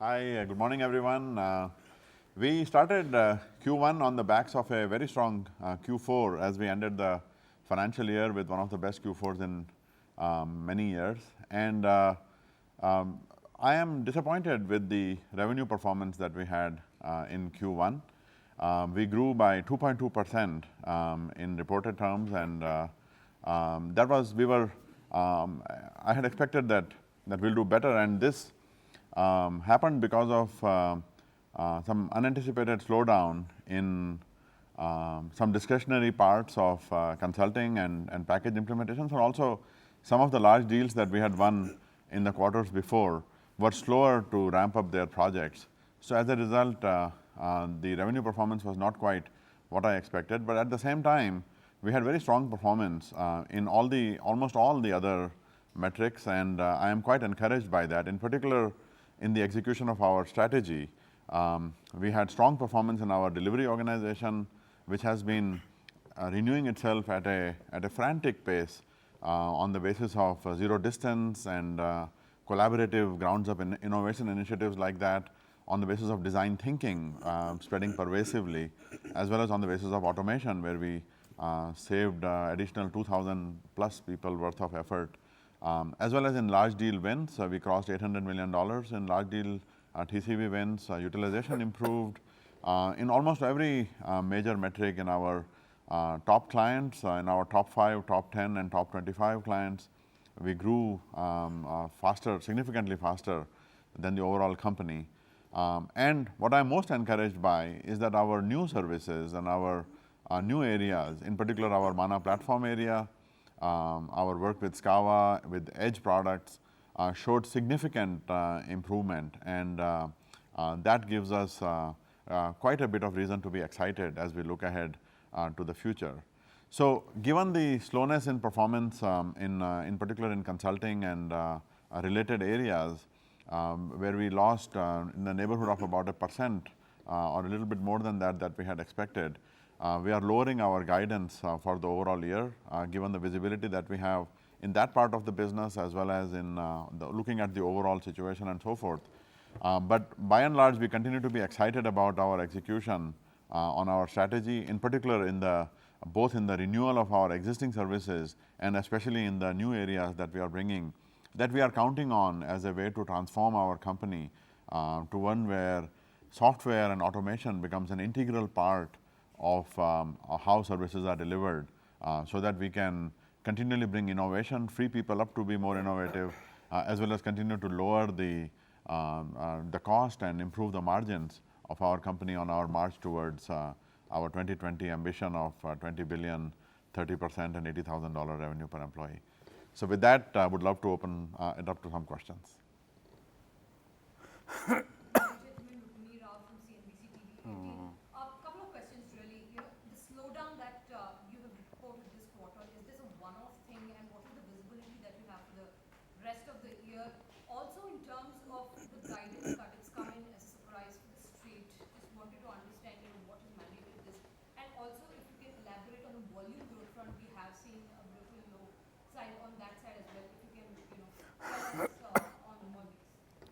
Hi, good morning everyone. We started Q1 on the backs of a very strong Q4 as we ended the financial year with one of the best Q4s in many years. And I am disappointed with the revenue performance that we had in Q1. We grew by 2.2% in reported terms, and that was, I had expected that we'll do better, and this happened because of some unanticipated slowdown in some discretionary parts of consulting and package implementations, and also some of the large deals that we had won in the quarters before were slower to ramp up their projects. So as a result, the revenue performance was not quite what I expected, but at the same time, we had very strong performance in almost all the other metrics, and I am quite encouraged by that. In particular, in the execution of our strategy, we had strong performance in our delivery organization, which has been renewing itself at a frantic pace on the basis of zero distance and collaborative grounds up in innovation initiatives like that, on the basis of design thinking spreading pervasively, as well as on the basis of automation, where we saved additional 2,000 plus people worth of effort, as well as in large deal wins. We crossed $800 million in large deal TCV wins. Utilization improved in almost every major metric in our top clients, in our top 5, top 10, and top 25 clients. We grew faster, significantly faster than the overall company. And what I'm most encouraged by is that our new services and our new areas, in particular our Mana platform area, our work with Scava, with edge products, showed significant improvement, and that gives us quite a bit of reason to be excited as we look ahead to the future. So given the slowness in performance, in particular in consulting and related areas, where we lost in the neighborhood of about 1% or a little bit more than that we had expected, we are lowering our guidance for the overall year, given the visibility that we have in that part of the business, as well as in looking at the overall situation and so forth. But by and large, we continue to be excited about our execution on our strategy, in particular both in the renewal of our existing services and especially in the new areas that we are bringing, that we are counting on as a way to transform our company to one where software and automation becomes an integral part of how services are delivered, so that we can continually bring innovation, free people up to be more innovative, as well as continue to lower the cost and improve the margins of our company on our march towards our 2020 ambition of $20 billion, 30%, and $80,000 revenue per employee. So with that, I would love to open it up to some questions.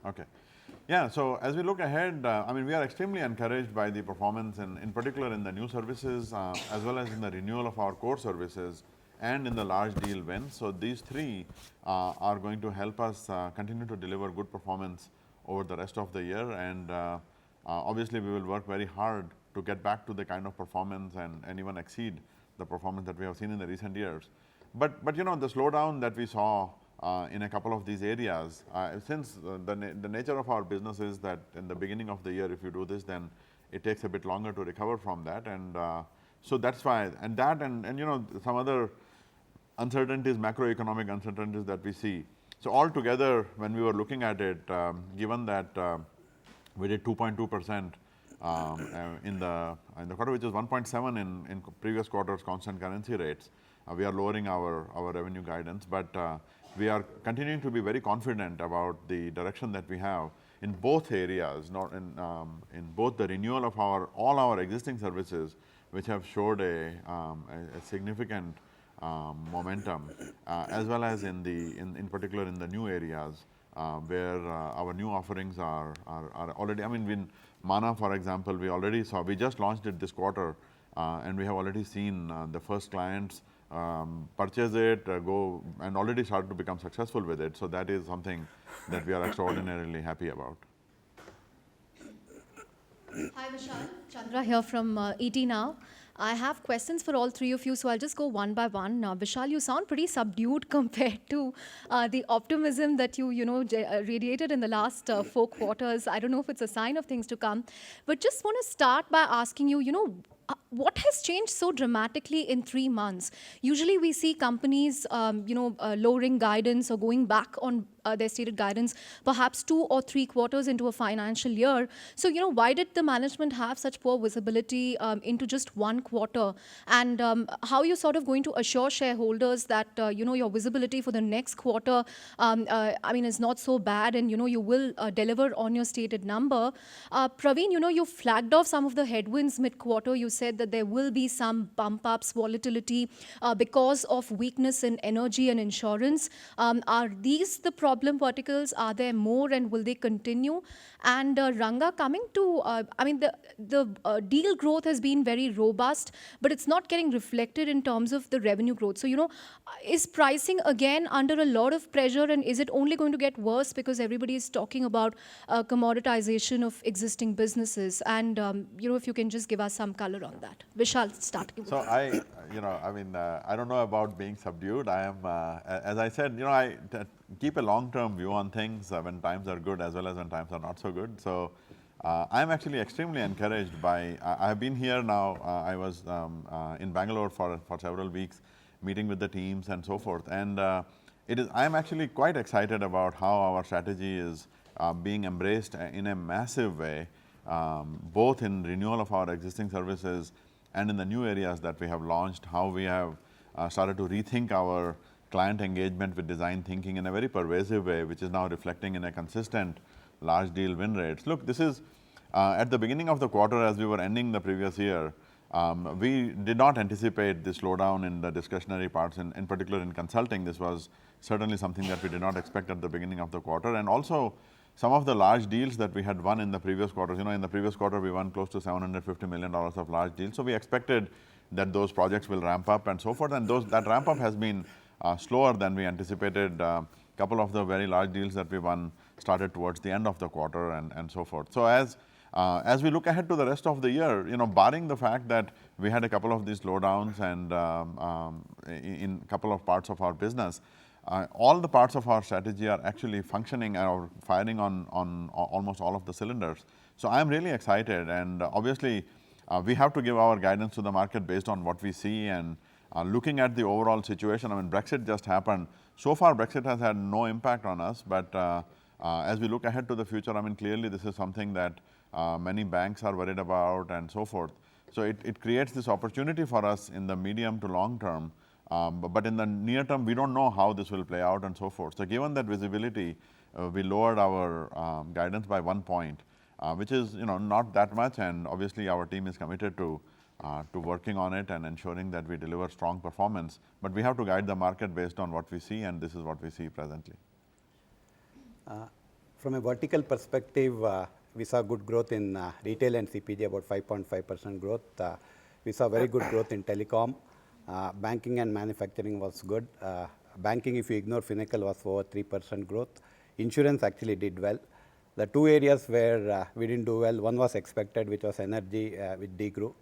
Okay. Yeah, so as we look ahead, I mean, we are extremely encouraged by the performance in particular in the new services, as well as in the renewal of our core services and in the large deal wins. So these three are going to help us continue to deliver good performance over the rest of the year, and obviously we will work very hard to get back to the kind of performance and even exceed the performance that we have seen in the recent years. But you know, the slowdown that we saw in a couple of these areas, since the nature of our business is that in the beginning of the year, if you do this, then it takes a bit longer to recover from that, and so that's why, and you know, some other uncertainties, macroeconomic uncertainties that we see. So altogether, when we were looking at it, given that we did 2.2% in the quarter, which is 1.7 in previous quarters constant currency rates, we are lowering our revenue guidance, but we are continuing to be very confident about the direction that we have in both areas, not in both the renewal of all our existing services, which have showed a significant momentum, as well as in particular in the new areas where our new offerings are already, I mean, in Mana, for example, we just launched it this quarter, and we have already seen the first clients purchase it, go and already started to become successful with it. So that is something that we are extraordinarily happy about. Hi Vishal, Chandra here from ET Now. I have questions for all three of you, so I'll just go one by one. Now, Vishal, you sound pretty subdued compared to the optimism that you radiated in the last 4 quarters. I don't know if it's a sign of things to come, but just want to start by asking you, what has changed so dramatically in 3 months? Usually we see companies, lowering guidance or going back on their stated guidance, perhaps 2 or 3 quarters into a financial year. So, why did the management have such poor visibility into just 1 quarter? And how are you sort of going to assure shareholders that, your visibility for the next quarter, is not so bad and, you will deliver on your stated number? Praveen, you flagged off some of the headwinds mid-quarter. You said that there will be some bump ups, volatility because of weakness in energy and insurance. Are these the problem verticals? Are there more and will they continue? And Ranga, coming to, the deal growth has been very robust, but it's not getting reflected in terms of the revenue growth. So, is pricing again under a lot of pressure, and is it only going to get worse because everybody is talking about commoditization of existing businesses? And, if you can just give us some color on that. Vishal, start. So I don't know about being subdued. I am, as I said, I keep a long-term view on things when times are good as well as when times are not so good. So I'm actually extremely encouraged by, I have been here now, I was in Bangalore for several weeks, meeting with the teams and so forth. And I'm actually quite excited about how our strategy is being embraced in a massive way, both in renewal of our existing services and in the new areas that we have launched, how we have started to rethink our client engagement with design thinking in a very pervasive way, which is now reflecting in a consistent large deal win rates. Look, this is at the beginning of the quarter, as we were ending the previous year, we did not anticipate the slowdown in the discretionary parts, in particular in consulting. This was certainly something that we did not expect at the beginning of the quarter. And also, some of the large deals that we had won in the previous quarters, in the previous quarter, we won close to $750 million of large deals. So we expected that those projects will ramp up and so forth. And that ramp up has been slower than we anticipated. Couple of the very large deals that we won started towards the end of the quarter and so forth. So as we look ahead to the rest of the year, barring the fact that we had a couple of these slowdowns and in a couple of parts of our business, all the parts of our strategy are actually functioning or firing on almost all of the cylinders. So I'm really excited, and obviously we have to give our guidance to the market based on what we see and looking at the overall situation. I mean, Brexit just happened. So far, Brexit has had no impact on us, but as we look ahead to the future, I mean, clearly this is something that many banks are worried about and so forth. So it creates this opportunity for us in the medium to long term. But in the near term, we don't know how this will play out and so forth. So given that visibility, we lowered our guidance by 1 point, which is not that much, and obviously our team is committed to working on it and ensuring that we deliver strong performance. But we have to guide the market based on what we see, and this is what we see presently. From a vertical perspective, we saw good growth in retail and CPG, about 5.5% growth. We saw very good growth in telecom. Banking and manufacturing was good. Banking, if you ignore Finacle, was over 3% growth. Insurance actually did well. The two areas where we didn't do well, one was expected, which was energy, which degrew.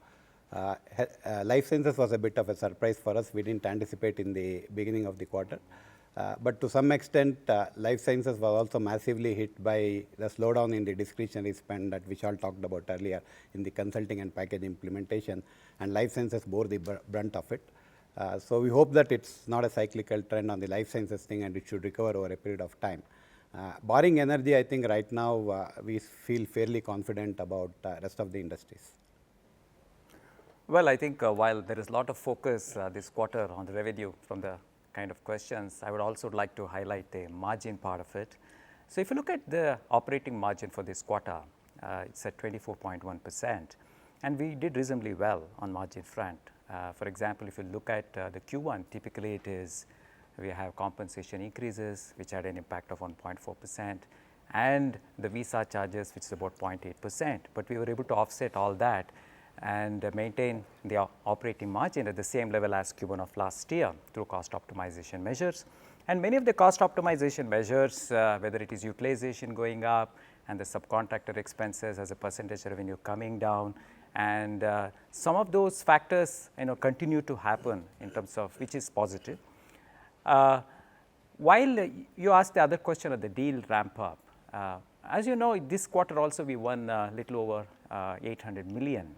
Life sciences was a bit of a surprise for us. We didn't anticipate in the beginning of the quarter. But to some extent, life sciences was also massively hit by the slowdown in the discretionary spend that Vishal talked about earlier in the consulting and package implementation, and life sciences bore the brunt of it. So we hope that it's not a cyclical trend on the life sciences thing, and it should recover over a period of time. Barring energy, I think right now we feel fairly confident about rest of the industries. Well, I think while there is a lot of focus this quarter on the revenue from the kind of questions, I would also like to highlight the margin part of it. So if you look at the operating margin for this quarter, it's at 24.1%, and we did reasonably well on margin front. For example, if you look at the Q1, typically it is we have compensation increases, which had an impact of 1.4%, and the visa charges, which is about 0.8%. But we were able to offset all that and maintain the operating margin at the same level as Q1 of last year through cost optimization measures. And many of the cost optimization measures, whether it is utilization going up and the subcontractor expenses as a percentage of revenue coming down, and some of those factors continue to happen in terms of which is positive. While you asked the other question of the deal ramp up, as you know, this quarter also we won a little over 800 million.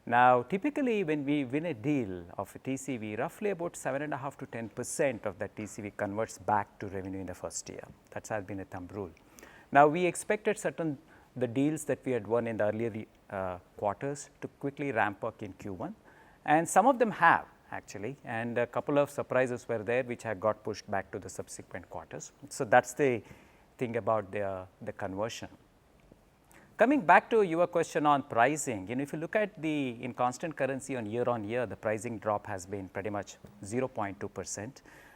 Now, typically when we win a deal of a TCV, roughly about 7.5 to 10% of that TCV converts back to revenue in the first year. That has been a thumb rule. Now, we expected the deals that we had won in the earlier quarters to quickly ramp up in Q1, and some of them have actually, and a couple of surprises were there which have got pushed back to the subsequent quarters. So, that is the thing about the conversion. Coming back to your question on pricing, if you look at in constant currency on year, the pricing drop has been pretty much 0.2%.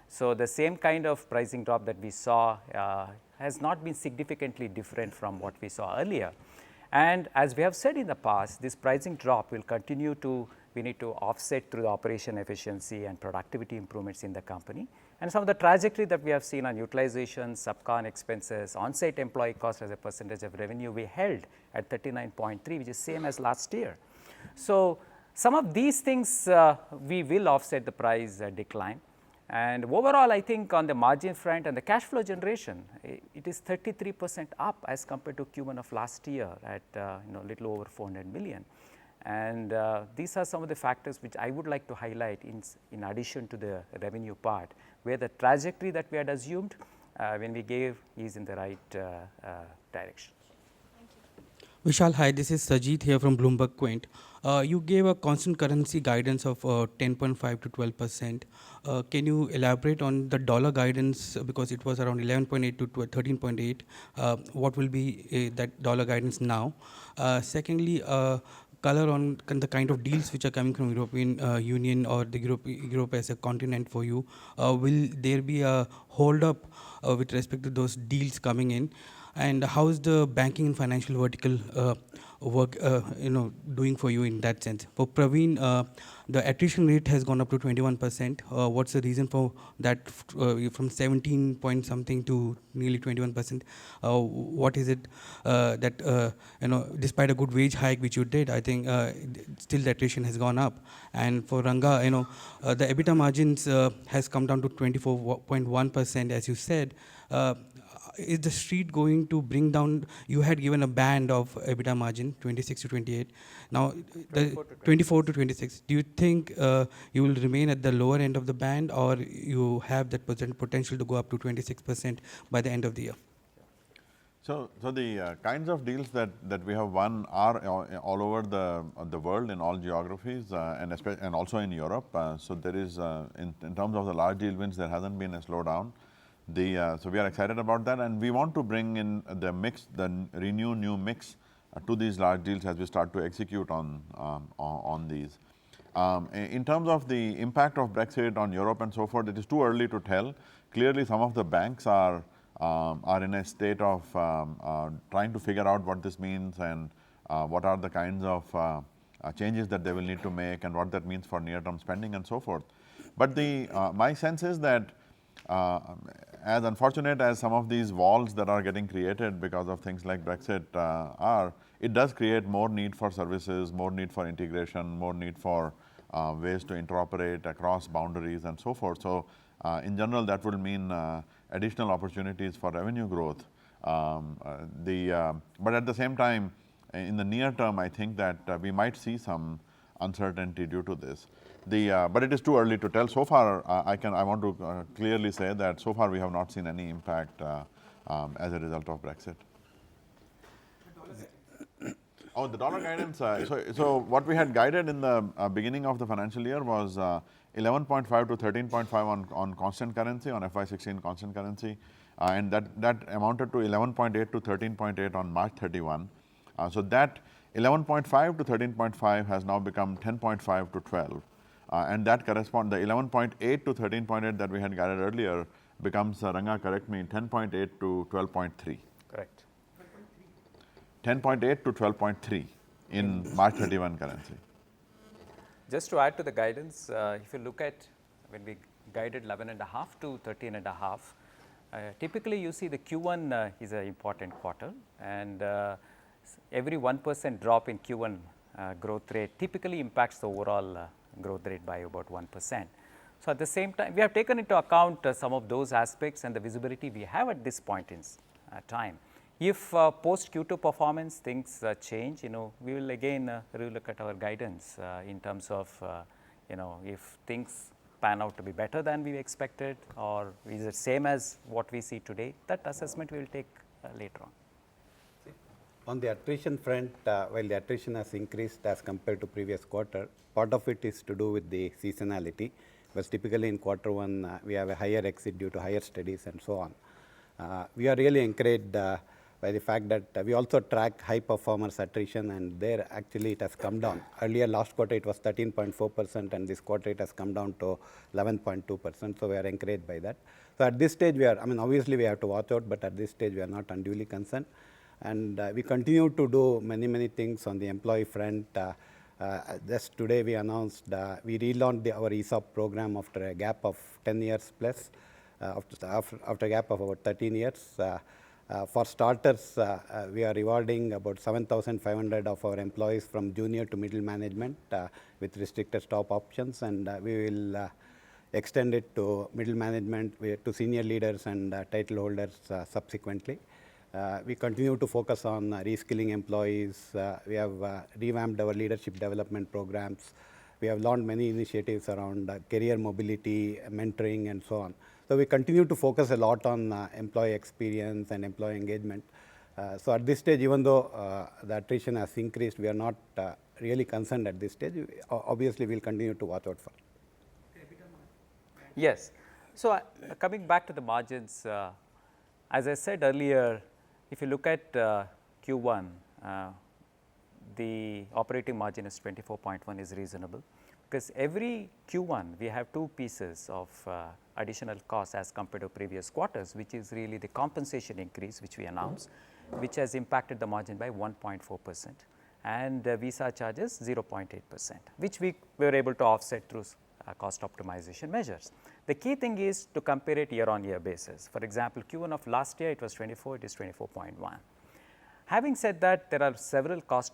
So, the same kind of pricing drop that we saw has not been significantly different from what we saw earlier. And as we have said in the past, this pricing drop will continue we need to offset through the operation efficiency and productivity improvements in the company. And some of the trajectory that we have seen on utilization, subcon expenses, on-site employee cost as a percentage of revenue, we held at 39.3, which is same as last year. So, some of these things we will offset the price decline. And overall, I think on the margin front and the cash flow generation, it is 33% up as compared to Q1 of last year at little over 400 million. And these are some of the factors which I would like to highlight in addition to the revenue part, where the trajectory that we had assumed when we gave is in the right direction. Vishal, hi, this is Sajid here from Bloomberg Quint. You gave a constant currency guidance of 10.5 to 12%. Can you elaborate on the dollar guidance, because it was around 11.8 to 13.8? What will be that dollar guidance now? Secondly, color on the kind of deals which are coming from European Union or the Europe as a continent for you. Will there be a hold up with respect to those deals coming in? And how is the banking and financial vertical work doing for you in that sense? For Praveen, the attrition rate has gone up to 21%. What's the reason for that from 17 point something to nearly 21%? What is it that despite a good wage hike which you did, I think still the attrition has gone up. And for Ranga, the EBITDA margins has come down to 24.1%, as you said. Is the street going to bring down? You had given a band of EBITDA margin 26 to 28. Now 24 to 26. Do you think you will remain at the lower end of the band, or you have that potential to go up to 26% by the end of the year? So the kinds of deals that we have won are all over the world in all geographies and also in Europe. So there is in terms of the large deal wins, there hasn't been a slowdown. So we are excited about that, and we want to bring in the mix, the new mix to these large deals as we start to execute on these. In terms of the impact of Brexit on Europe and so forth, it is too early to tell. Clearly, some of the banks are in a state of trying to figure out what this means and what are the kinds of changes that they will need to make and what that means for near-term spending and so forth. But my sense is that as unfortunate as some of these walls that are getting created because of things like Brexit it does create more need for services, more need for integration, more need for ways to interoperate across boundaries and so forth. So in general, that will mean additional opportunities for revenue growth. But at the same time, in the near term, I think that we might see some uncertainty due to this. But it is too early to tell. So far, I want to clearly say that so far we have not seen any impact as a result of Brexit. Oh, the dollar guidance. So what we had guided in the beginning of the financial year was 11.5 to 13.5 on constant currency, on FY16 constant currency, and that amounted to 11.8 to 13.8 on March 31. So that 11.5 to 13.5 has now become 10.5 to 12. And that corresponds, the 11.8 to 13.8 that we had guided earlier becomes, Ranga, correct me, 10.8 to 12.3. Correct. 10.8 to 12.3 in March 31 currency. Just to add to the guidance, if you look at when we guided 11.5 to 13.5, typically you see the Q1 is an important quarter, and every 1% drop in Q1 growth rate typically impacts the overall growth rate by about 1%. So at the same time, we have taken into account some of those aspects and the visibility we have at this point in time. If post Q2 performance things change, we will again relook at our guidance in terms of, if things pan out to be better than we expected, or is it same as what we see today. That assessment we will take later on. On the attrition front, while the attrition has increased as compared to previous quarter, part of it is to do with the seasonality, because typically in quarter one, we have a higher exit due to higher studies and so on. We are really encouraged by the fact that we also track high performers attrition, and there actually it has come down. Earlier last quarter it was 13.4%, and this quarter it has come down to 11.2%, so we are encouraged by that. So at this stage we are, obviously we have to watch out, but at this stage we are not unduly concerned. And we continue to do many things on the employee front. Just today we announced, we relaunched our ESOP program after a gap of 10 years plus, after a gap of about 13 years. For starters, we are rewarding about 7,500 of our employees from junior to middle management with restricted stock options, and we will extend it to middle management, to senior leaders and title holders subsequently. We continue to focus on reskilling employees. We have revamped our leadership development programs. We have launched many initiatives around career mobility, mentoring, and so on. So we continue to focus a lot on employee experience and employee engagement. So at this stage, even though the attrition has increased, we are not really concerned at this stage. Obviously, we'll continue to watch out for. Yes. So coming back to the margins, as I said earlier, if you look at Q1, the operating margin is 24.1 is reasonable, because every Q1 we have two pieces of additional costs as compared to previous quarters, which is really the compensation increase which we announced, which has impacted the margin by 1.4%, and visa charges 0.8%, which we were able to offset through cost optimization measures. The key thing is to compare it year-on-year basis. For example, Q1 of last year it was 24, it is 24.1. Having said that, there are several cost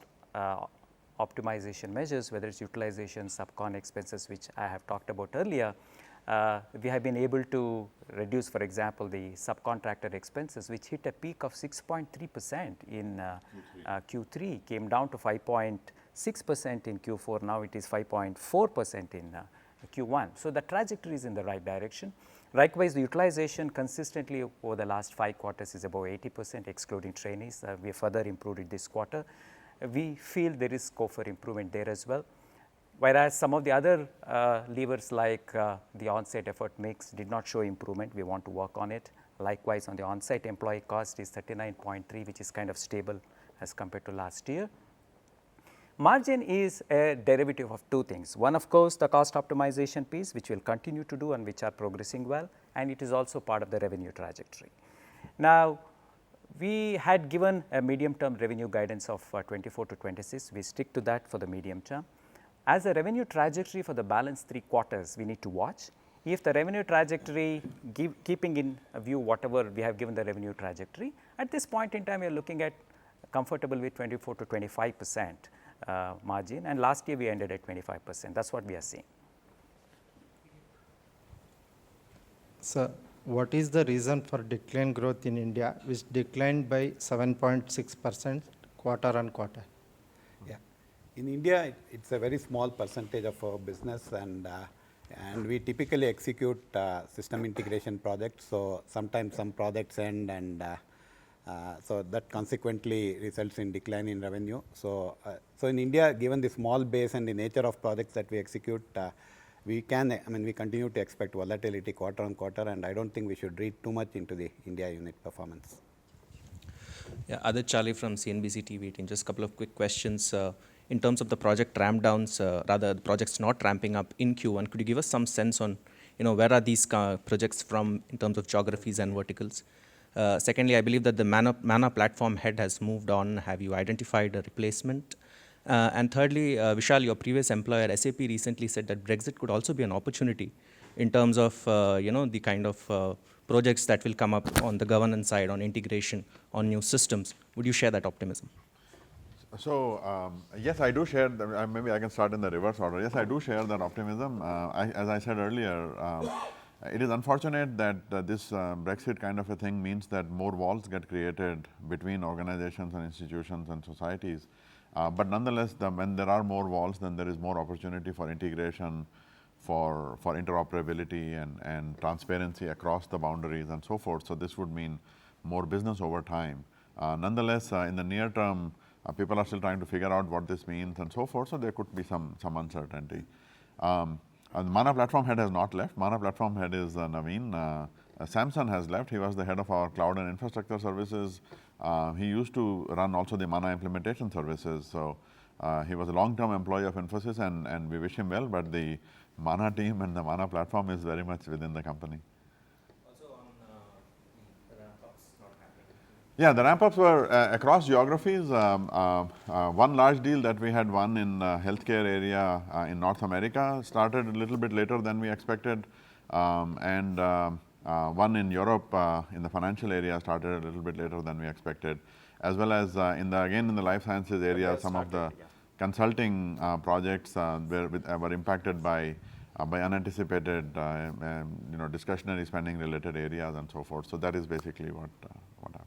optimization measures, whether it's utilization, subcon expenses, which I have talked about earlier. We have been able to reduce, for example, the subcontractor expenses, which hit a peak of 6.3% in Q3, came down to 5.6% in Q4, now it is 5.4% in Q1. So the trajectory is in the right direction. Likewise, the utilization consistently over the last 5 quarters is above 80%, excluding trainees. We have further improved it this quarter. We feel there is scope for improvement there as well. Whereas some of the other levers like the on-site effort mix did not show improvement, we want to work on it. Likewise, on the on-site employee cost is 39.3, which is kind of stable as compared to last year. Margin is a derivative of two things. One, of course, the cost optimization piece, which we'll continue to do and which are progressing well, and it is also part of the revenue trajectory. Now, we had given a medium-term revenue guidance of 24 to 26. We stick to that for the medium term. As a revenue trajectory for the balance 3 quarters, we need to watch. If the revenue trajectory, keeping in view whatever we have given the revenue trajectory, at this point in time, we are looking at comfortable with 24 to 25% margin, and last year we ended at 25%. That's what we are seeing. So, what is the reason for decline growth in India, which declined by 7.6% quarter on quarter? Yeah, in India, it's a very small percentage of our business, and we typically execute system integration projects. So sometimes some projects end, and so that consequently results in decline in revenue. So in India, given the small base and the nature of projects that we execute, we continue to expect volatility quarter on quarter, and I don't think we should read too much into the India unit performance. Yeah, Adit Chali from CNBC TV18. Just a couple of quick questions. in terms of the project ramp downs, rather the projects not ramping up in Q1. Could you give us some sense on, where are these projects from in terms of geographies and verticals? Secondly, I believe that the Mana platform head has moved on. Have you identified a replacement? And thirdly, Vishal, your previous employer, SAP, recently said that Brexit could also be an opportunity in terms of, the kind of projects that will come up on the governance side, on integration, on new systems. Would you share that optimism? So, yes, I do share, maybe I can start in the reverse order. Yes, I do share that optimism. As I said earlier, it is unfortunate that this Brexit kind of a thing means that more walls get created between organizations and institutions and societies. But nonetheless, when there are more walls, then there is more opportunity for integration, for interoperability and transparency across the boundaries and so forth. So this would mean more business over time. Nonetheless, in the near term, people are still trying to figure out what this means and so forth, so there could be some uncertainty. The Mana platform head has not left. Mana platform head is Naveen. Samson has left. He was the head of our cloud and infrastructure services. He used to run also the Mana implementation services. So he was a long-term employee of Infosys, and we wish him well, but the Mana team and the Mana platform is very much within the company. Also on the ramp-ups not happening. Yeah, the ramp-ups were across geographies. One large deal that we had won in healthcare area in North America started a little bit later than we expected, and one in Europe in the financial area started a little bit later than we expected, as well as in the life sciences area, some of the consulting projects were impacted by unanticipated discretionary spending related areas and so forth. So that is basically what happened.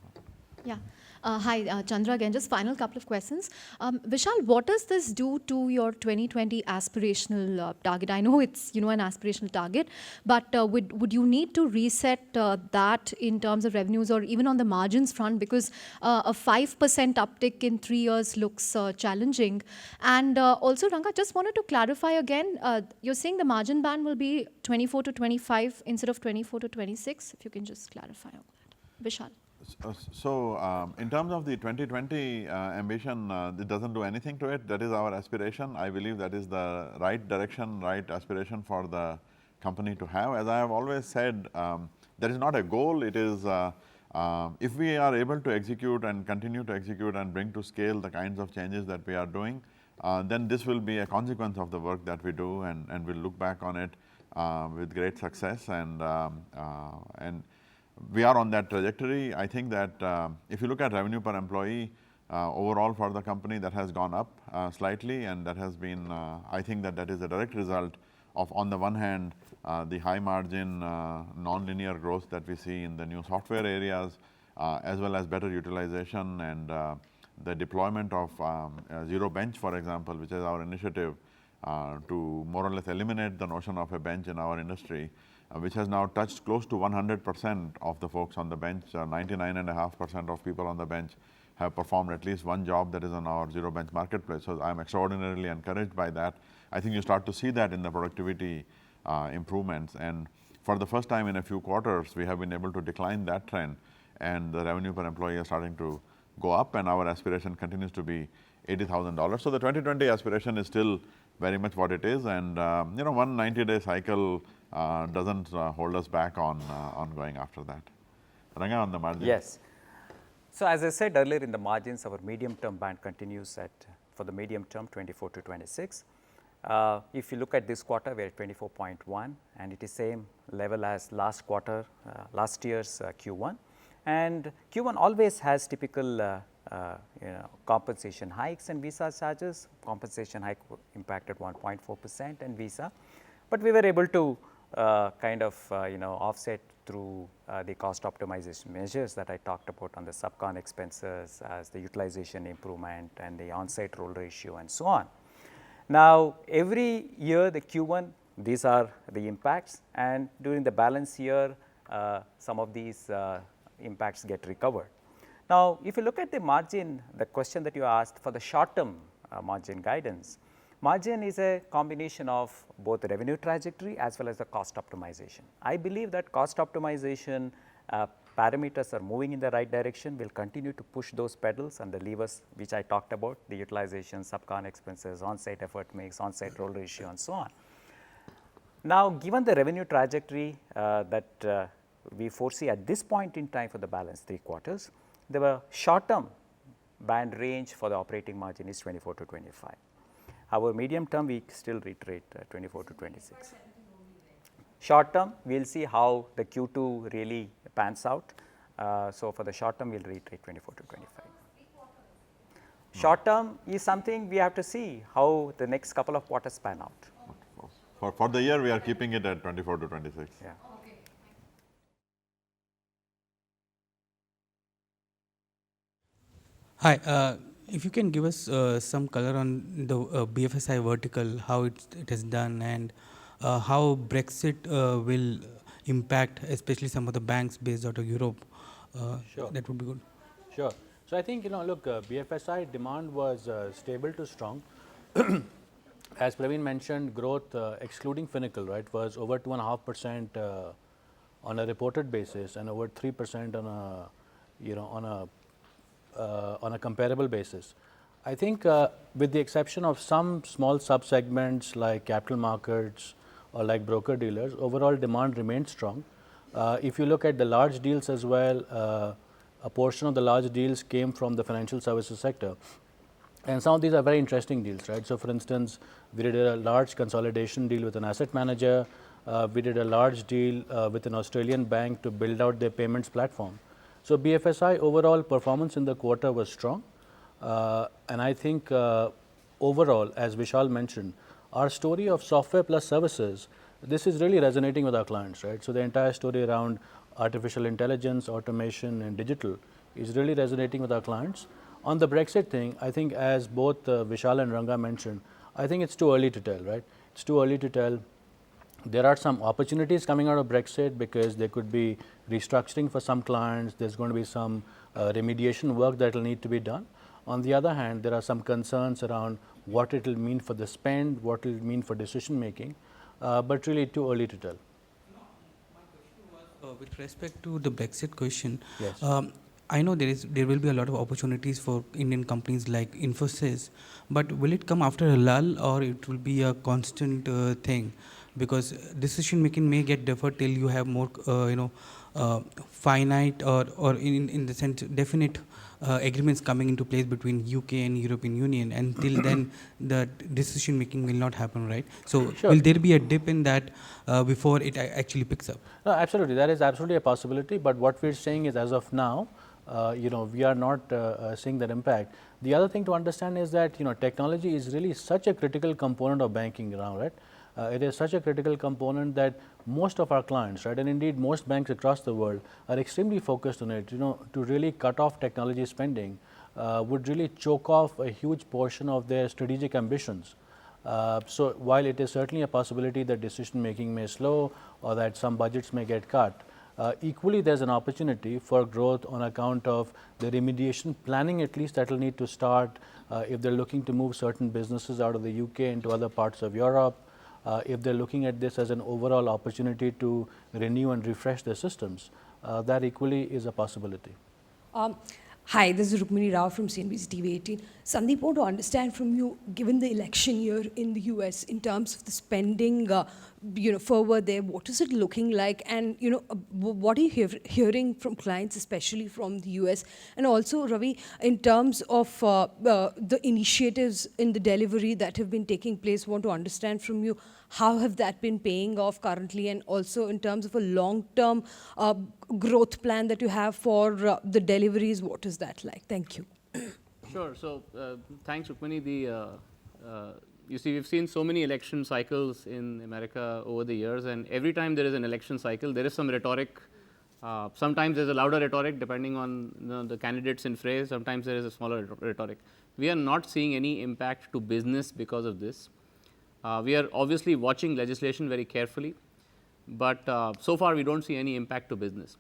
Yeah. Hi, Chandra again. Just final couple of questions. Vishal, what does this do to your 2020 aspirational target? I know it's an aspirational target, but would you need to reset that in terms of revenues or even on the margins front, because a 5% uptick in 3 years looks challenging. And also, Ranga, just wanted to clarify again. You're saying the margin band will be 24 to 25 instead of 24 to 26. If you can just clarify on that, Vishal. So, in terms of the 2020 ambition, it doesn't do anything to it. That is our aspiration. I believe that is the right direction, right aspiration for the company to have. As I have always said, that is not a goal. It is, if we are able to execute and continue to execute and bring to scale the kinds of changes that we are doing, then this will be a consequence of the work that we do, and we'll look back on it with great success, and we are on that trajectory. I think that if you look at revenue per employee overall for the company, that has gone up slightly, and that has been, I think that is a direct result of, on the one hand, the high margin non-linear growth that we see in the new software areas, as well as better utilization and the deployment of zero bench, for example, which is our initiative to more or less eliminate the notion of a bench in our industry, which has now touched close to 100% of the folks on the bench. 99.5% of people on the bench have performed at least one job that is on our zero bench marketplace. So I'm extraordinarily encouraged by that. I think you start to see that in the productivity improvements, and for the first time in a few quarters, we have been able to decline that trend, and the revenue per employee is starting to go up, and our aspiration continues to be $80,000. So the 2020 aspiration is still very much what it is, and one 90-day cycle doesn't hold us back on going after that. Ranga, on the margin. Yes. So as I said earlier, in the margins, our medium-term band continues at, for the medium term, 24 to 26. If you look at this quarter, we're at 24.1, and it is same level as last quarter, last year's Q1. And Q1 always has typical compensation hikes and visa charges. Compensation hike impacted 1.4% and visa, but we were able to offset through the cost optimization measures that I talked about on the subcon expenses, as the utilization improvement and the on-site role ratio and so on. Now, every year the Q1, these are the impacts, and during the balance year, some of these impacts get recovered. Now, if you look at the margin, the question that you asked for the short-term margin guidance, margin is a combination of both the revenue trajectory as well as the cost optimization. I believe that cost optimization parameters are moving in the right direction, we'll continue to push those pedals and the levers which I talked about, the utilization, subcon expenses, on-site effort mix, on-site role ratio and so on. Now, given the revenue trajectory that we foresee at this point in time for the balance 3 quarters, the short-term band range for the operating margin is 24 to 25. Our medium term, we still reiterate 24 to 26. Short term, we will see how the Q2 really pans out. So, for the short term, we will reiterate 24 to 25. Short term is something we have to see how the next couple of quarters pan out. For the year, we are keeping it at 24 to 26. Yeah. Hi, if you can give us some color on the BFSI vertical, how it has done, and how Brexit will impact, especially some of the banks based out of Europe. Sure. That would be good. Sure. So, I think, look, BFSI demand was stable to strong. As Praveen mentioned, growth excluding Finacle, right, was over 2.5% on a reported basis and over 3% on a, on a comparable basis. I think with the exception of some small sub-segments like capital markets or like broker dealers, overall demand remained strong. If you look at the large deals as well, a portion of the large deals came from the financial services sector. And some of these are very interesting deals, right. So, for instance, we did a large consolidation deal with an asset manager. We did a large deal with an Australian bank to build out their payments platform. So, BFSI overall performance in the quarter was strong. And I think overall, as Vishal mentioned, our story of software plus services, this is really resonating with our clients, right. So, the entire story around artificial intelligence, automation and digital is really resonating with our clients. On the Brexit thing, I think as both Vishal and Ranga mentioned, I think it's too early to tell, right. It's too early to tell. There are some opportunities coming out of Brexit because there could be restructuring for some clients. There's going to be some remediation work that will need to be done. On the other hand, there are some concerns around what it will mean for the spend, what it will mean for decision making, but really too early to tell. With respect to the Brexit question, Yes. I know there will be a lot of opportunities for Indian companies like Infosys, but will it come after a lull or it will be a constant thing? Because decision making may get deferred till you have more, finite or in the sense definite agreements coming into place between UK and European Union. Until then, the decision making will not happen, right? So, Sure. will there be a dip in that before it actually picks up? No, absolutely. That is absolutely a possibility. But what we're saying is, as of now, we are not seeing that impact. The other thing to understand is that technology is really such a critical component of banking now, right? It is such a critical component that most of our clients, right, and indeed most banks across the world are extremely focused on it. To really cut off technology spending would really choke off a huge portion of their strategic ambitions. So, while it is certainly a possibility that decision making may slow or that some budgets may get cut, equally there is an opportunity for growth on account of the remediation planning, at least that will need to start if they are looking to move certain businesses out of the UK into other parts of Europe. If they are looking at this as an overall opportunity to renew and refresh their systems, that equally is a possibility. Hi, this is Rukmini Rao from CNBC TV 18. Sandeep, want to understand from you, given the election year in the US, in terms of the spending, forward there, what is it looking like? And, what are you hearing from clients, especially from the US? And also, Ravi, in terms of the initiatives in the delivery that have been taking place, want to understand from you, how have that been paying off currently? And also in terms of a long-term growth plan that you have for the deliveries, what is that like? Thank you. Sure. So, thanks, Rukmini. You see, we've seen so many election cycles in America over the years, and every time there is an election cycle, there is some rhetoric. Sometimes there's a louder rhetoric depending on the candidates in phrase. Sometimes there is a smaller rhetoric. We are not seeing any impact to business because of this. We are obviously watching legislation very carefully, but so far we don't see any impact to business.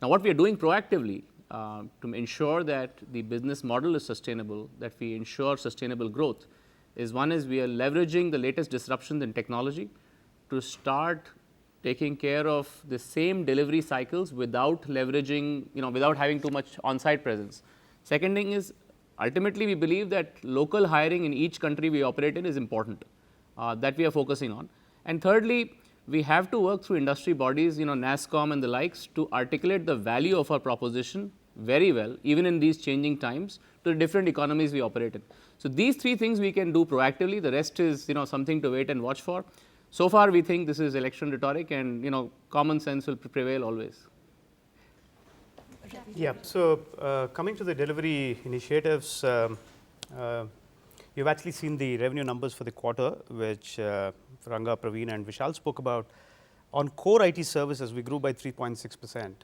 Now, what we are doing proactively to ensure that the business model is sustainable, that we ensure sustainable growth, is one is we are leveraging the latest disruptions in technology to start taking care of the same delivery cycles without leveraging, without having too much on-site presence. Second thing is, ultimately we believe that local hiring in each country we operate in is important, that we are focusing on. And thirdly, we have to work through industry bodies, NASSCOM and the likes, to articulate the value of our proposition very well, even in these changing times, to the different economies we operate in. So these three things we can do proactively. The rest is, something to wait and watch for. So far, we think this is election rhetoric, and common sense will prevail always. Yeah. So coming to the delivery initiatives, you've actually seen the revenue numbers for the quarter, which Ranga, Praveen, and Vishal spoke about. On core IT services, we grew by 3.6%,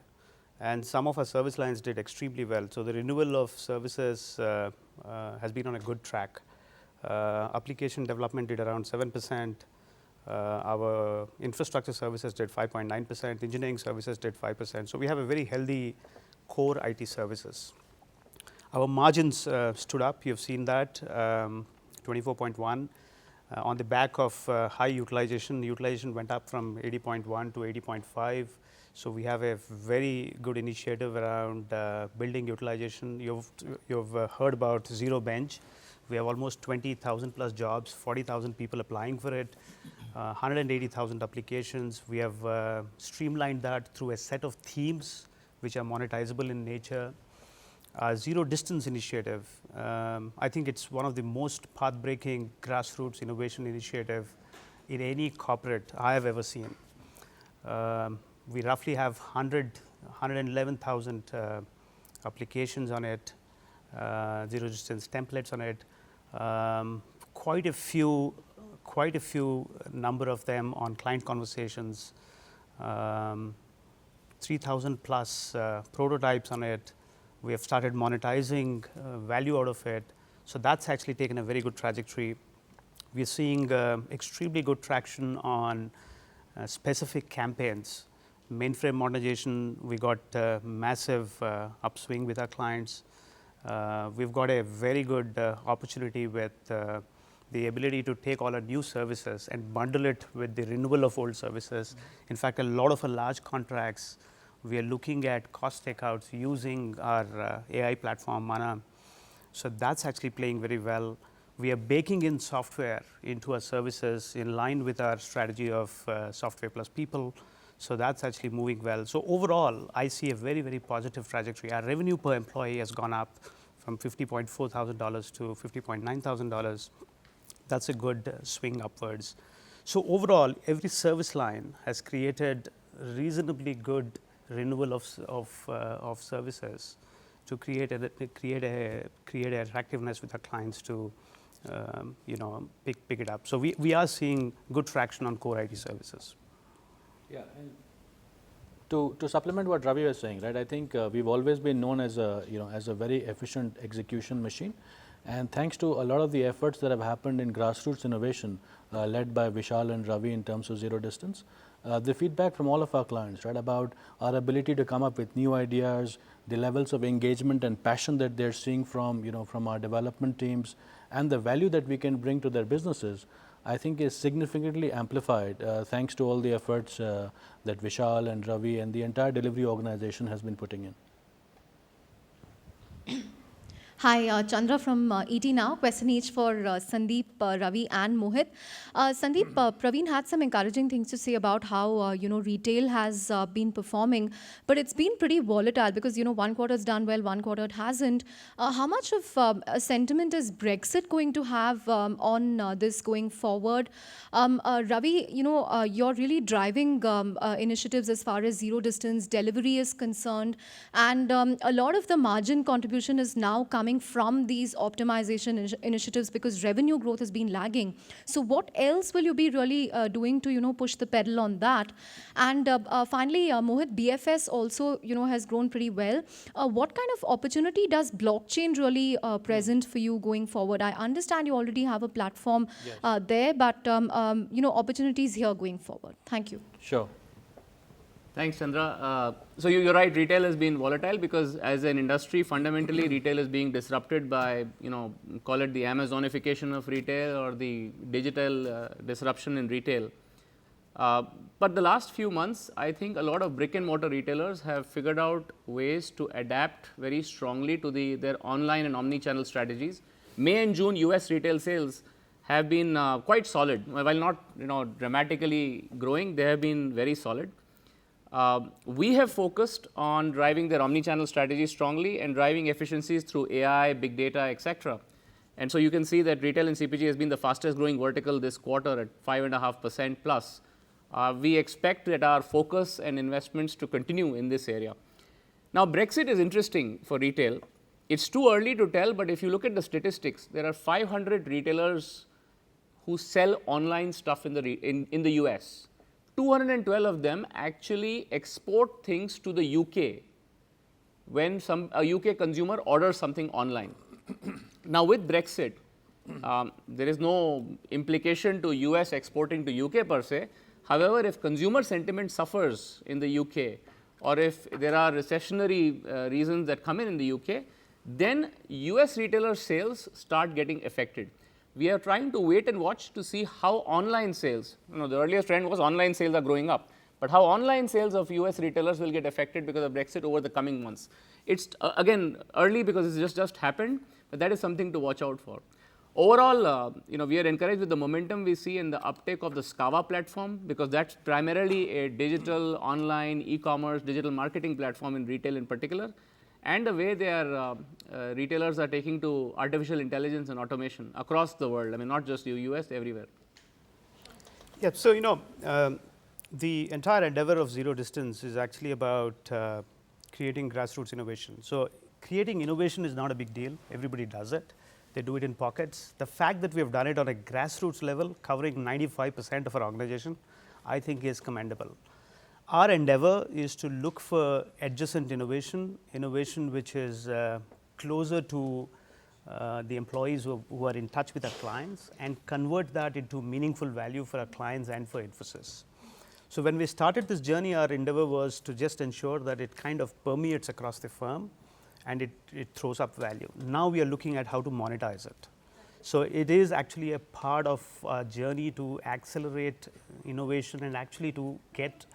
and some of our service lines did extremely well. So the renewal of services has been on a good track. Application development did around 7%. Our infrastructure services did 5.9%. Engineering services did 5%. So we have a very healthy core IT services. Our margins stood up. You've seen that, 24.1. On the back of high utilization, utilization went up from 80.1 to 80.5. So we have a very good initiative around building utilization. You've heard about zero bench. We have almost 20,000 plus jobs, 40,000 people applying for it, 180,000 applications. We have streamlined that through a set of themes which are monetizable in nature. Zero distance initiative, I think it's one of the most path-breaking grassroots innovation initiative in any corporate I have ever seen. We roughly have 111,000 applications on it, zero distance templates on it, quite a few number of them on client conversations, 3,000 plus prototypes on it. We have started monetizing value out of it. So that's actually taken a very good trajectory. We are seeing extremely good traction on specific campaigns. Mainframe modernization, we got massive upswing with our clients. We've got a very good opportunity with the ability to take all our new services and bundle it with the renewal of old services. In fact, a lot of our large contracts, we are looking at cost takeouts using our AI platform, Mana. So that's actually playing very well. We are baking in software into our services in line with our strategy of software plus people. So that's actually moving well. So overall, I see a very, very positive trajectory. Our revenue per employee has gone up from $50.4 thousand to $50.9 thousand. That's a good swing upwards. So overall, every service line has created reasonably good renewal of services to create attractiveness with our clients to pick it up. So we are seeing good traction on core IT services. Yeah, and to supplement what Ravi was saying, right? I think we've always been known as a very efficient execution machine, and thanks to a lot of the efforts that have happened in grassroots innovation, led by Vishal and Ravi in terms of zero distance. The feedback from all of our clients, right, about our ability to come up with new ideas, the levels of engagement and passion that they're seeing from our development teams, and the value that we can bring to their businesses, I think is significantly amplified thanks to all the efforts that Vishal and Ravi and the entire delivery organization has been putting in. Hi, Chandra from ET Now. Question each for Sandeep, Ravi, and Mohit. Sandeep, Praveen had some encouraging things to say about how retail has been performing, but it's been pretty volatile because one quarter's done well, one quarter it hasn't. How much of a sentiment is Brexit going to have on this going forward? Ravi, you're really driving initiatives as far as zero distance delivery is concerned, and a lot of the margin contribution is now coming from these optimization initiatives because revenue growth has been lagging. So what else will you be really doing to push the pedal on that? And finally, Mohit, BFS also has grown pretty well. What kind of opportunity does blockchain really present for you going forward? I understand you already have a platform there, but opportunities here going forward. Thank you. Sure. Thanks, Chandra. So you're right, retail has been volatile because as an industry, fundamentally retail is being disrupted by, call it the Amazonification of retail or the digital disruption in retail. But the last few months, I think a lot of brick and mortar retailers have figured out ways to adapt very strongly to their online and omni-channel strategies. May and June US retail sales have been quite solid. While not dramatically growing, they have been very solid. We have focused on driving their omni-channel strategy strongly and driving efficiencies through AI, big data, etc. And so you can see that retail and CPG has been the fastest growing vertical this quarter at 5.5% plus. We expect that our focus and investments to continue in this area. Now, Brexit is interesting for retail. It's too early to tell, but if you look at the statistics, there are 500 retailers who sell online stuff in the US. 212 of them actually export things to the UK when a UK consumer orders something online. Now, with Brexit, there is no implication to US exporting to UK per se. However, if consumer sentiment suffers in the UK, or if there are recessionary reasons that come in the UK, then US retailer sales start getting affected. We are trying to wait and watch to see how online sales, the earlier trend was online sales are growing up, but how online sales of US retailers will get affected because of Brexit over the coming months. It's again early because it's just happened, but that is something to watch out for. Overall, we are encouraged with the momentum we see in the uptake of the Scava platform, because that's primarily a digital online e-commerce digital marketing platform in retail in particular, and the way retailers are taking to artificial intelligence and automation across the world. I mean, not just US, everywhere. Yeah, so the entire endeavor of Zero Distance is actually about creating grassroots innovation. So creating innovation is not a big deal. Everybody does it. They do it in pockets. The fact that we have done it on a grassroots level, covering 95% of our organization, I think is commendable. Our endeavor is to look for adjacent innovation which is closer to the employees who are in touch with our clients, and convert that into meaningful value for our clients and for Infosys. So when we started this journey, our endeavor was to just ensure that it kind of permeates across the firm and it throws up value. Now we are looking at how to monetize it. So it is actually a part of our journey to accelerate innovation and actually to get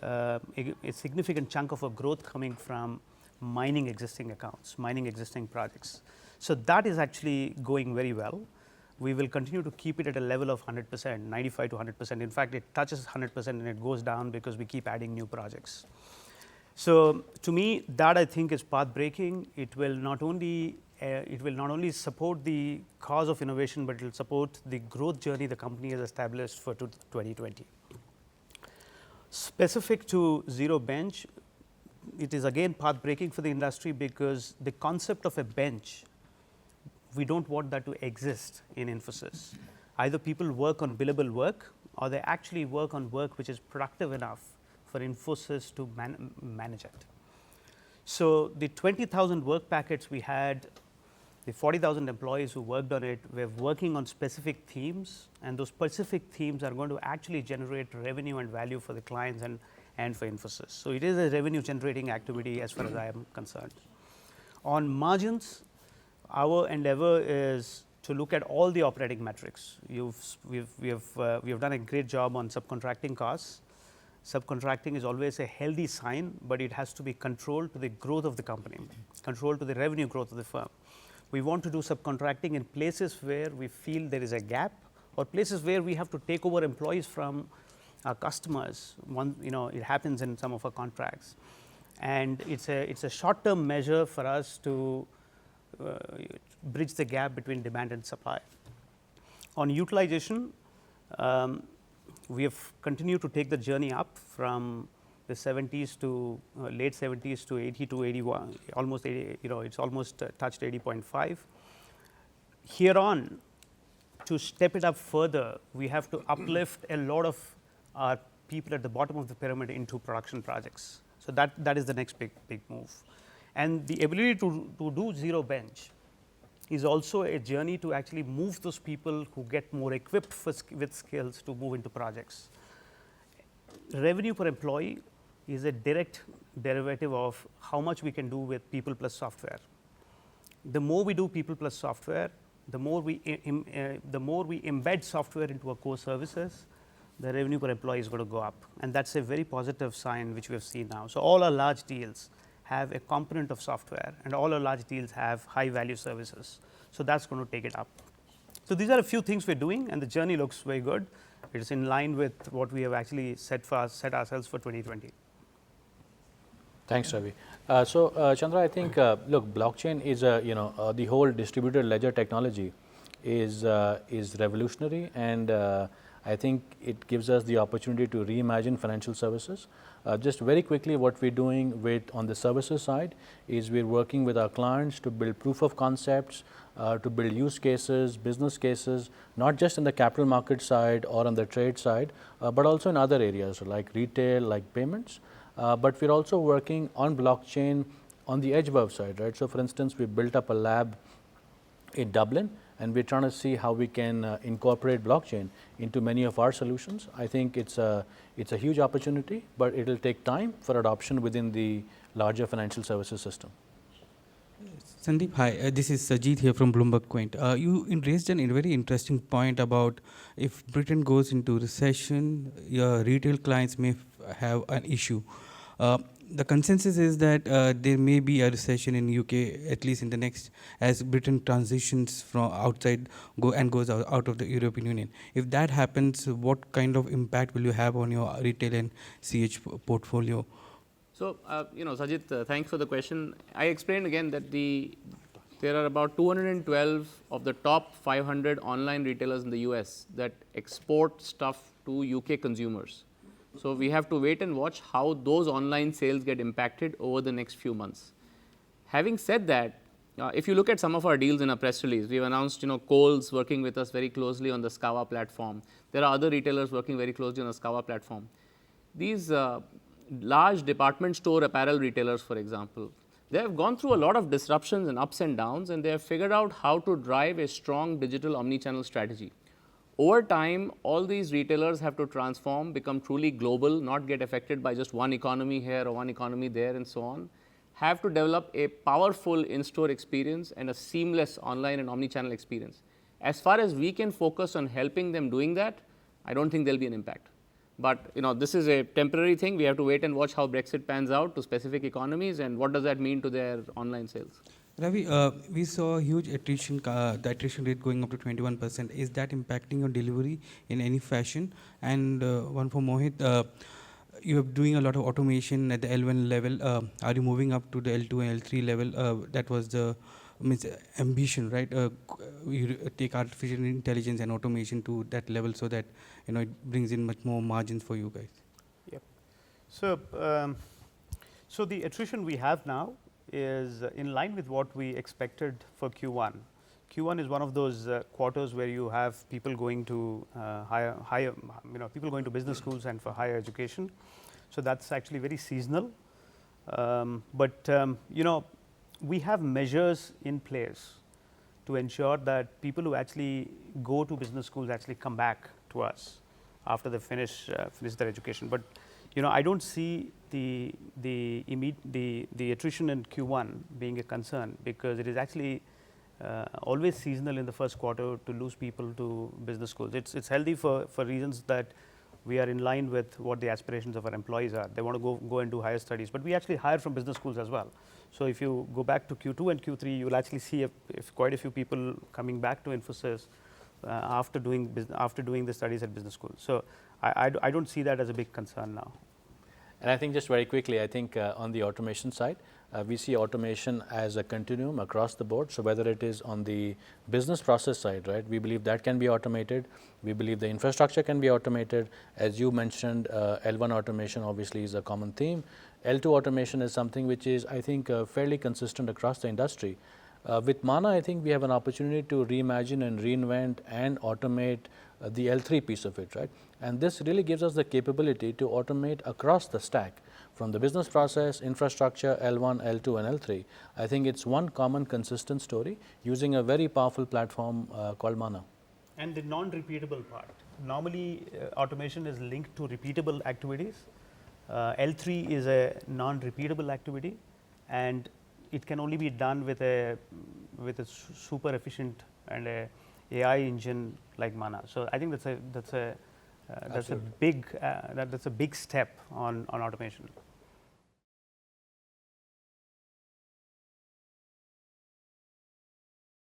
a significant chunk of our growth coming from mining existing accounts, mining existing projects. So that is actually going very well. We will continue to keep it at a level of 100%, 95 to 100%. In fact, it touches 100% and it goes down because we keep adding new projects. So to me, that I think is path breaking. It will not only support the cause of innovation, but it will support the growth journey the company has established for 2020. Specific to Zero Bench, it is again path breaking for the industry, because the concept of a bench, we don't want that to exist in Infosys. Either people work on billable work, or they actually work on work which is productive enough for Infosys to manage it. So the 20,000 work packets we had, the 40,000 employees who worked on it were working on specific themes, and those specific themes are going to actually generate revenue and value for the clients and for Infosys. So it is a revenue generating activity as far as I am concerned. On margins, our endeavor is to look at all the operating metrics. We have done a great job on subcontracting costs. Subcontracting is always a healthy sign, but it has to be controlled to the growth of the company, controlled to the revenue growth of the firm. We want to do subcontracting in places where we feel there is a gap, or places where we have to take over employees from our customers. It happens in some of our contracts, and it's a short-term measure for us to bridge the gap between demand and supply. On utilization, we have continued to take the journey up from the 70s to late 70s to 80 to 81, almost 80, it's almost touched 80.5. Here on, to step it up further, we have to uplift a lot of our people at the bottom of the pyramid into production projects. So that is the next big move. And the ability to do Zero Bench is also a journey to actually move those people who get more equipped with skills to move into projects. Revenue per employee is a direct derivative of how much we can do with people plus software. The more we do people plus software, the more we embed software into our core services, the revenue per employee is going to go up, and that's a very positive sign which we have seen now. So, all our large deals have a component of software, and all our large deals have high value services. So, that's going to take it up. So, these are a few things we are doing, and the journey looks very good. It is in line with what we have actually set ourselves for 2020. Thanks, Ravi. Chandra, I think look, blockchain is the whole distributed ledger technology is revolutionary, and I think it gives us the opportunity to reimagine financial services. Just very quickly, what we're doing on the services side is we're working with our clients to build proof of concepts, to build use cases, business cases, not just in the capital market side or on the trade side, but also in other areas like retail, like payments. But we're also working on blockchain on the edge website, right? So, for instance, we built up a lab in Dublin, and we're trying to see how we can incorporate blockchain into many of our solutions. I think it's a huge opportunity, but it will take time for adoption within the larger financial services system. Sandeep, hi. This is Sajid here from Bloomberg Quint. You raised a very interesting point about if Britain goes into recession, your retail clients may have an issue. The consensus is that there may be a recession in UK, at least in the next, as Britain transitions from outside goes out of the European Union. If that happens, what kind of impact will you have on your retail and CH portfolio? So, Sajid, thanks for the question. I explained again that there are about 212 of the top 500 online retailers in the US that export stuff to UK consumers. So, we have to wait and watch how those online sales get impacted over the next few months. Having said that, if you look at some of our deals in our press release, we've announced, Kohl's working with us very closely on the Scava platform. There are other retailers working very closely on the Scava platform. These large department store apparel retailers, for example, they have gone through a lot of disruptions and ups and downs, and they have figured out how to drive a strong digital omni-channel strategy. Over time, all these retailers have to transform, become truly global, not get affected by just one economy here or one economy there and so on, have to develop a powerful in-store experience and a seamless online and omni-channel experience. As far as we can focus on helping them doing that, I don't think there'll be an impact. But this is a temporary thing. We have to wait and watch how Brexit pans out to specific economies and what does that mean to their online sales. Ravi, we saw a huge attrition, the attrition rate going up to 21%. Is that impacting your delivery in any fashion? And one for Mohit, you are doing a lot of automation at the L1 level. Are you moving up to the L2 and L3 level? That was the ambition, right? You take artificial intelligence and automation to that level so that it brings in much more margins for you guys. Yep. So the attrition we have now is in line with what we expected for Q1. Q1 is one of those quarters where you have people going to people going to business schools and for higher education. So that's actually very seasonal. We have measures in place to ensure that people who actually go to business schools actually come back to us after they finish their education. But I don't see the attrition in Q1 being a concern, because it is actually always seasonal in the first quarter to lose people to business schools. It's healthy for reasons that we are in line with what the aspirations of our employees are. They want to go and do higher studies, but we actually hire from business schools as well. So if you go back to Q2 and Q3, you will actually see quite a few people coming back to Infosys after doing the studies at business schools. So I don't see that as a big concern now. And I think just very quickly, I think on the automation side, we see automation as a continuum across the board. So whether it is on the business process side, right, we believe that can be automated. We believe the infrastructure can be automated. As you mentioned, L1 automation obviously is a common theme. L2 automation is something which is, I think, fairly consistent across the industry. With Mana, I think we have an opportunity to reimagine and reinvent and automate the L3 piece of it, right? And this really gives us the capability to automate across the stack from the business process, infrastructure, L1, L2 and L3. I think it's one common consistent story using a very powerful platform called Mana. And the non-repeatable part. Normally, automation is linked to repeatable activities. L3 is a non-repeatable activity, and it can only be done with a super efficient and a AI engine like Mana. So I think that's That's a big step on automation.